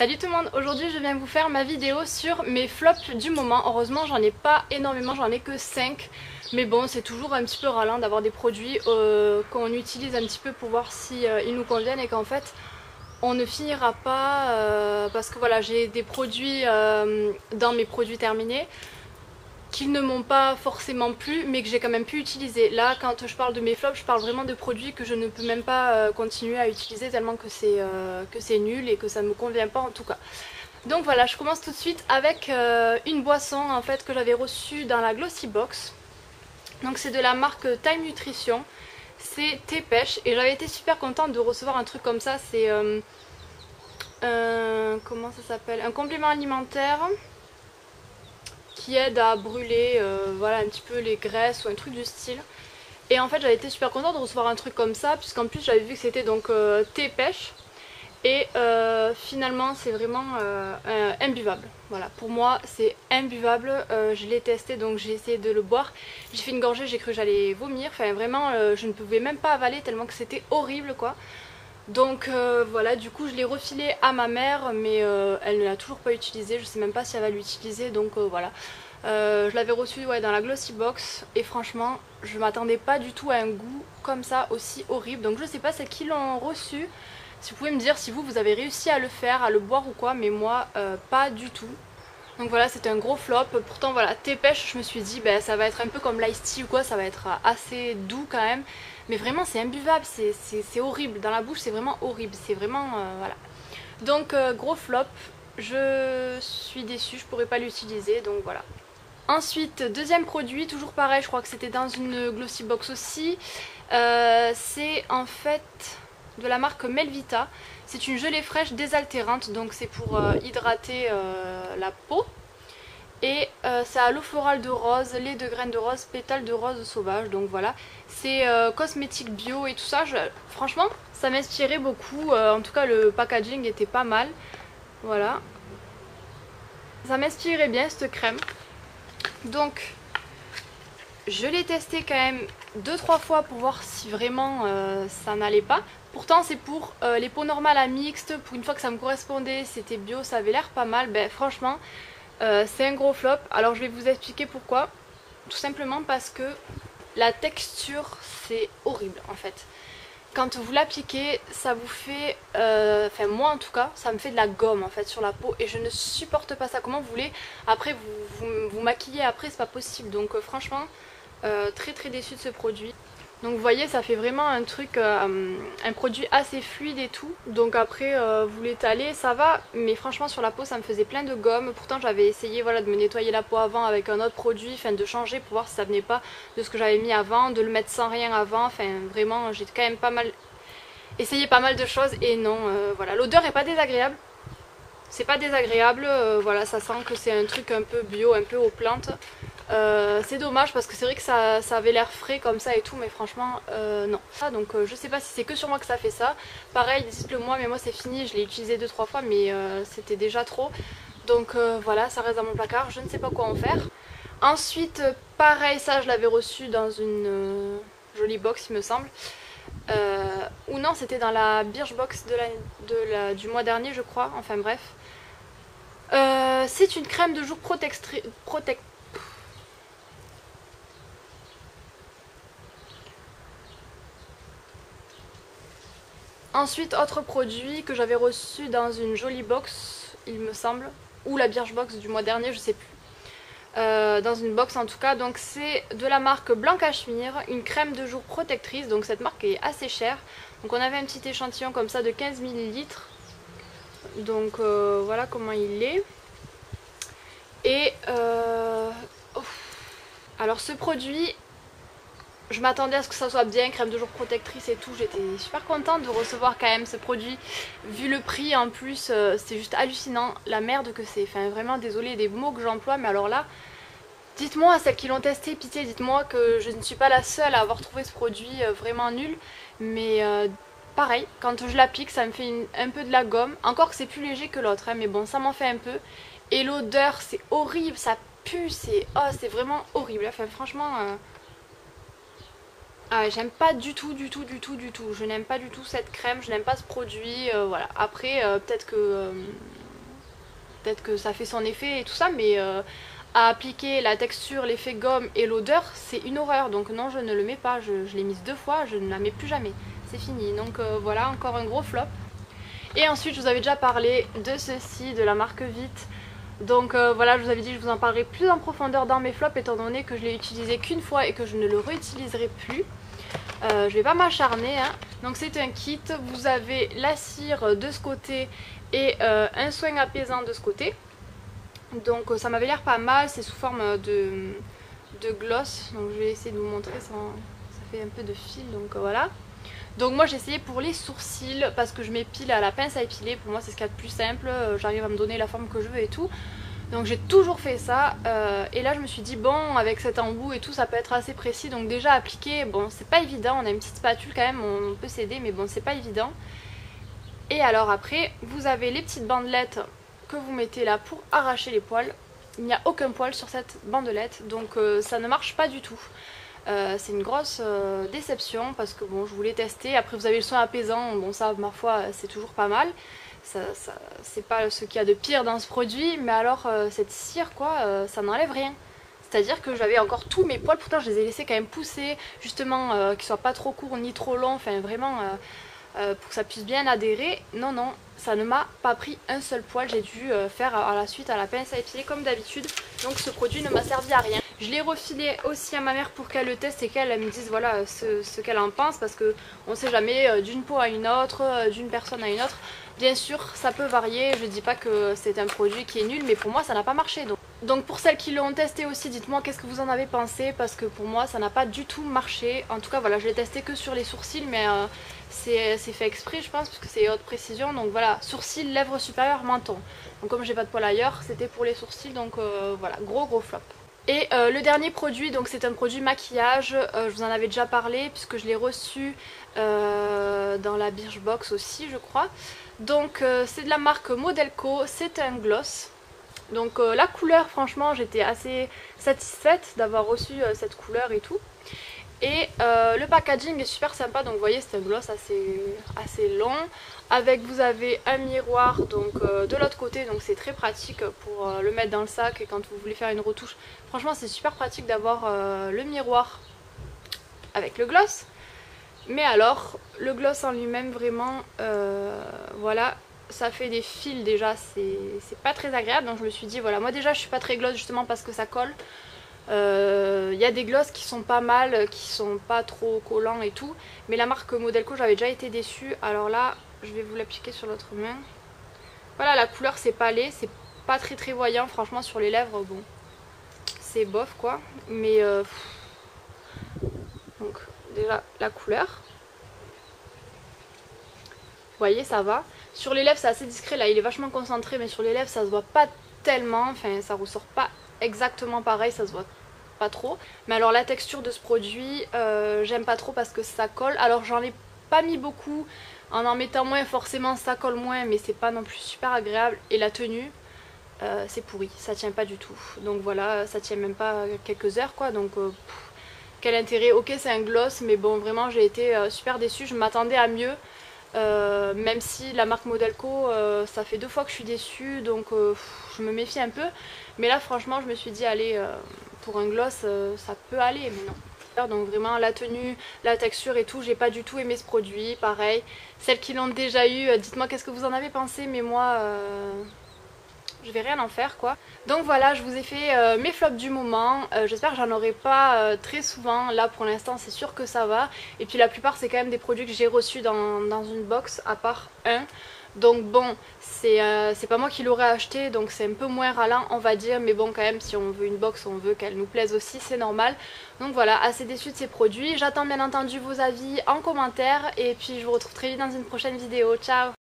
Salut tout le monde, aujourd'hui je viens vous faire ma vidéo sur mes flops du moment. Heureusement j'en ai pas énormément, j'en ai que 5. Mais bon, c'est toujours un petit peu ralent d'avoir des produits qu'on utilise un petit peu pour voir si ils nous conviennent et qu'en fait on ne finira pas parce que voilà, j'ai des produits dans mes produits terminés qui ne m'ont pas forcément plu mais que j'ai quand même pu utiliser. Là quand je parle de mes flops, je parle vraiment de produits que je ne peux même pas continuer à utiliser tellement que c'est nul et que ça ne me convient pas en tout cas. Donc voilà, je commence tout de suite avec une boisson en fait que j'avais reçue dans la Glossy Box. Donc c'est de la marque Time Nutrition, c'est thé pêche et j'avais été super contente de recevoir un truc comme ça. C'est comment ça s'appelle, un complément alimentaire qui aide à brûler voilà, un petit peu les graisses ou un truc du style. Et en fait j'avais été super contente de recevoir un truc comme ça, puisqu'en plus j'avais vu que c'était donc thé pêche. Et finalement c'est vraiment imbuvable. Voilà, pour moi c'est imbuvable. Je l'ai testé, donc j'ai essayé de le boire. J'ai fait une gorgée, j'ai cru que j'allais vomir. Enfin vraiment je ne pouvais même pas avaler tellement que c'était horrible quoi. Donc voilà, du coup je l'ai refilé à ma mère, mais elle ne l'a toujours pas utilisé. Je sais même pas si elle va l'utiliser, donc voilà. Je l'avais reçu ouais, dans la Glossy Box et franchement je m'attendais pas du tout à un goût comme ça aussi horrible. Donc je sais pas c'est qui l'ont reçu. Si vous pouvez me dire si vous avez réussi à le faire, à le boire ou quoi, mais moi pas du tout. Donc voilà, c'était un gros flop. Pourtant voilà, thé pêche, je me suis dit ça va être un peu comme l'ice tea ou quoi, ça va être assez doux quand même. Mais vraiment c'est imbuvable, c'est horrible. Dans la bouche c'est vraiment horrible, c'est vraiment voilà. Donc gros flop, je suis déçue, je pourrais pas l'utiliser, donc voilà. Ensuite, deuxième produit, toujours pareil, je crois que c'était dans une Glossy Box aussi. C'est en fait de la marque Melvita. C'est une gelée fraîche désaltérante, donc c'est pour hydrater la peau. Et c'est à l'eau florale de rose, lait de graines de rose, pétales de rose sauvage, donc voilà. C'est cosmétique bio et tout ça. Franchement, ça m'inspirait beaucoup. En tout cas, le packaging était pas mal. Voilà. Ça m'inspirait bien cette crème. Donc, je l'ai testé quand même 2-3 fois pour voir si vraiment ça n'allait pas. Pourtant c'est pour les peaux normales à mixte, pour une fois que ça me correspondait, c'était bio, ça avait l'air pas mal. Franchement c'est un gros flop. Alors je vais vous expliquer pourquoi. Tout simplement parce que la texture c'est horrible en fait. Quand vous l'appliquez, ça vous fait, enfin moi en tout cas, ça me fait de la gomme en fait sur la peau et je ne supporte pas ça. Comment vous voulez après vous maquiller après, c'est pas possible. Donc franchement très très déçue de ce produit. Donc vous voyez ça fait vraiment un truc, un produit assez fluide et tout. Donc après vous l'étalez ça va, mais franchement sur la peau ça me faisait plein de gomme. Pourtant j'avais essayé voilà, de me nettoyer la peau avant avec un autre produit, enfin de changer pour voir si ça venait pas de ce que j'avais mis avant, de le mettre sans rien avant. Enfin vraiment j'ai quand même pas mal essayé pas mal de choses et non voilà, l'odeur est pas désagréable. C'est pas désagréable, voilà, ça sent que c'est un truc un peu bio, un peu aux plantes. C'est dommage parce que c'est vrai que ça avait l'air frais comme ça et tout, mais franchement non. Donc je sais pas si c'est que sur moi que ça fait ça. Pareil, dites-le moi, mais moi c'est fini, je l'ai utilisé 2-3 fois mais c'était déjà trop. Donc voilà, ça reste dans mon placard, je ne sais pas quoi en faire. Ensuite, pareil, ça je l'avais reçu dans une jolie box il me semble. Ou non, c'était dans la Birchbox du mois dernier je crois, enfin bref. C'est une crème de jour Ensuite, autre produit que j'avais reçu dans une jolie box, il me semble, ou la Birchbox du mois dernier, je sais plus. Dans une box en tout cas, donc c'est de la marque Blanc Cachemire, une crème de jour protectrice, donc cette marque est assez chère. Donc on avait un petit échantillon comme ça de 15 ml, donc voilà comment il est. Et alors ce produit, je m'attendais à ce que ça soit bien, crème de jour protectrice et tout, j'étais super contente de recevoir quand même ce produit. Vu le prix en plus, c'est juste hallucinant, la merde que c'est. Enfin vraiment désolée des mots que j'emploie, mais alors là, dites-moi à celles qui l'ont testé, pitié, dites-moi que je ne suis pas la seule à avoir trouvé ce produit vraiment nul. Mais pareil, quand je l'applique, ça me fait un peu de la gomme. Encore que c'est plus léger que l'autre, hein, mais bon, ça m'en fait un peu. Et l'odeur, c'est horrible, ça pue, c'est vraiment horrible. Enfin franchement... j'aime pas du tout, du tout, du tout, du tout. Je n'aime pas du tout cette crème, je n'aime pas ce produit, voilà. Après, peut-être que peut-être que ça fait son effet et tout ça, mais à appliquer la texture, l'effet gomme et l'odeur, c'est une horreur. Donc non, je ne le mets pas, je l'ai mise 2 fois, je ne la mets plus jamais, c'est fini. Donc voilà, encore un gros flop. Et ensuite je vous avais déjà parlé de ceci, de la marque Vite. Donc voilà, je vous avais dit que je vous en parlerai plus en profondeur dans mes flops étant donné que je l'ai utilisé qu'une fois et que je ne le réutiliserai plus. Je vais pas m'acharner hein. Donc c'est un kit, vous avez la cire de ce côté et un soin apaisant de ce côté. Donc ça m'avait l'air pas mal, c'est sous forme de gloss. Donc je vais essayer de vous montrer, ça fait un peu de fil donc voilà. Donc moi j'ai essayé pour les sourcils parce que je m'épile à la pince à épiler, pour moi c'est ce qu'il y a de plus simple, j'arrive à me donner la forme que je veux et tout. Donc j'ai toujours fait ça et là je me suis dit bon avec cet embout et tout ça peut être assez précis, donc déjà appliquer, bon c'est pas évident, on a une petite spatule quand même, on peut s'aider mais bon c'est pas évident. Et alors après vous avez les petites bandelettes que vous mettez là pour arracher les poils, il n'y a aucun poil sur cette bandelette donc ça ne marche pas du tout. C'est une grosse déception parce que bon je voulais tester, après vous avez le soin apaisant, bon ça ma foi c'est toujours pas mal. C'est pas ce qu'il y a de pire dans ce produit, mais alors cette cire quoi, ça n'enlève rien. C'est à dire que j'avais encore tous mes poils, pourtant je les ai laissés quand même pousser, justement qu'ils soient pas trop courts ni trop longs, enfin vraiment pour que ça puisse bien adhérer. Non non, ça ne m'a pas pris un seul poil, j'ai dû faire à la suite à la pince à épiler comme d'habitude, donc ce produit ne m'a servi à rien. Je l'ai refilé aussi à ma mère pour qu'elle le teste et qu'elle me dise voilà ce qu'elle en pense, parce que on sait jamais d'une peau à une autre, d'une personne à une autre. Bien sûr ça peut varier, je dis pas que c'est un produit qui est nul, mais pour moi ça n'a pas marché. Donc pour celles qui l'ont testé aussi, dites-moi qu'est-ce que vous en avez pensé, parce que pour moi ça n'a pas du tout marché. En tout cas voilà, je l'ai testé que sur les sourcils, mais c'est fait exprès je pense, parce que c'est haute précision. Donc voilà, sourcils, lèvres supérieures, menton. Donc comme j'ai pas de poils ailleurs, c'était pour les sourcils, donc voilà, gros flop. Et le dernier produit, donc c'est un produit maquillage, je vous en avais déjà parlé puisque je l'ai reçu dans la Birchbox aussi je crois. Donc c'est de la marque Modelco, c'est un gloss. Donc la couleur franchement j'étais assez satisfaite d'avoir reçu cette couleur et tout. Et le packaging est super sympa, donc vous voyez c'est un gloss assez long. Avec vous avez un miroir donc de l'autre côté, donc c'est très pratique pour le mettre dans le sac et quand vous voulez faire une retouche. Franchement c'est super pratique d'avoir le miroir avec le gloss. Mais alors le gloss en lui-même vraiment voilà, ça fait des fils déjà, c'est pas très agréable. Donc je me suis dit voilà, moi déjà je suis pas très gloss justement parce que ça colle. Y a des gloss qui sont pas mal, qui sont pas trop collants et tout, mais la marque Modelco j'avais déjà été déçue. Alors là je vais vous l'appliquer sur l'autre main. Voilà, la couleur c'est pas laid, c'est pas très voyant franchement. Sur les lèvres bon c'est bof quoi, mais donc déjà la couleur, vous voyez ça va. Sur les lèvres c'est assez discret, là il est vachement concentré, mais sur les lèvres ça se voit pas tellement, enfin ça ressort pas exactement pareil, ça se voit pas trop. Mais alors la texture de ce produit j'aime pas trop parce que ça colle. Alors j'en ai pas mis beaucoup, en mettant moins forcément ça colle moins, mais c'est pas non plus super agréable. Et la tenue c'est pourri, ça tient pas du tout. Donc voilà, ça tient même pas quelques heures quoi, donc quel intérêt. Ok c'est un gloss, mais bon vraiment j'ai été super déçue, je m'attendais à mieux. Même si la marque Modelco ça fait 2 fois que je suis déçue, donc je me méfie un peu. Mais là franchement je me suis dit allez pour un gloss ça peut aller, mais non. Donc vraiment la tenue, la texture et tout, j'ai pas du tout aimé ce produit. Pareil, celles qui l'ont déjà eu, dites-moi qu'est-ce que vous en avez pensé, mais moi je vais rien en faire quoi. Donc voilà, je vous ai fait mes flops du moment. J'espère que j'en aurai pas très souvent. Là pour l'instant c'est sûr que ça va. Et puis la plupart c'est quand même des produits que j'ai reçus dans une box, à part un. Donc bon, c'est pas moi qui l'aurais acheté, donc c'est un peu moins ralent on va dire. Mais bon quand même, si on veut une box, on veut qu'elle nous plaise aussi, c'est normal. Donc voilà, assez déçue de ces produits. J'attends bien entendu vos avis en commentaire. Et puis je vous retrouve très vite dans une prochaine vidéo. Ciao!